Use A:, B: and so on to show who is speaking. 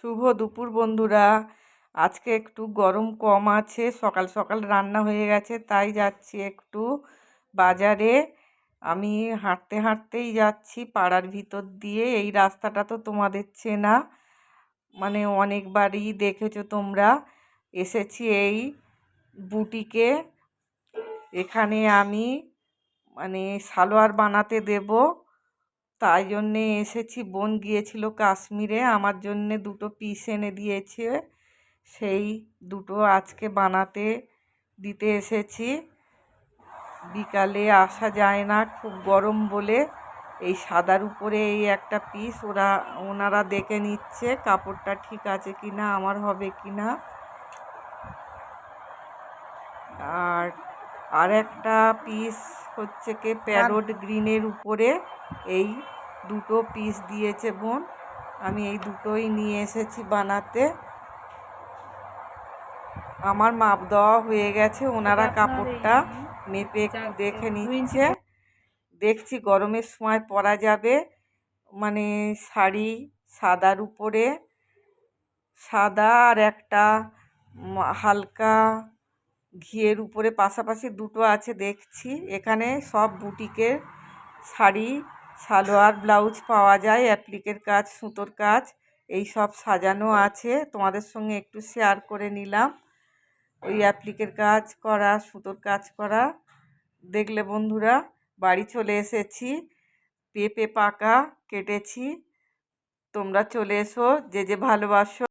A: শুভ দুপুর বন্ধুরা। আজকে একটু গরম কম আছে, সকাল সকাল রান্না হয়ে গেছে, তাই যাচ্ছি একটু বাজারে। আমি হাঁটতে হাঁটতেই যাচ্ছি পাড়ার ভিতর দিয়ে। এই রাস্তাটা তো তোমাদের চেনা, মানে অনেকবারই দেখেছো তোমরা। এসেছি এই বুটিকে। এখানে আমি সালোয়ার বানাতে দেব, তাই জন্যে এসেছি। বোন গিয়েছিল কাশ্মীরে, আমার জন্যে দুটো পিস এনে দিয়েছে, সেই দুটো আজকে বানাতে দিতে এসেছি। বিকালে আসা যায় না, খুব গরম বলে এই সাদার উপরে এই একটা পিস ওনারা দেখে নিচ্ছে কাপড়টা ঠিক আছে কিনা, আমার হবে কিনা। আর একটা পিস হচ্ছে কি প্যারোট গ্রিনের উপরে এই দুটো পিস দিয়েছে বোন। আমি এই দুটোই নিয়ে এসেছি বানাতে। আমার মাপ দেওয়া হয়ে গেছে, ওনারা কাপড়টা মেপে একটু দেখে নিচ্ছে। দেখছি গরমের সময় পরা যাবে, শাড়ি সাদার উপরে, সাদা আর একটা হালকা ঘিয়ের উপরে, পাশাপাশি দুটো আছে দেখছি। এখানে সব বুটিকের শাড়ি, সালোয়ার, ব্লাউজ পাওয়া যায়, অ্যাপ্লিকের কাজ, সুতোর কাজ, এই সব সাজানো আছে। তোমাদের সঙ্গে একটু শেয়ার করে নিলাম। ওই অ্যাপ্লিকের কাজ করা, সুতোর কাজ করা দেখলে বন্ধুরা। বাড়ি চলে এসেছি, পেঁপে পাকা কেটেছি। তোমরা চলে এসো, যে যে ভালোবাসো।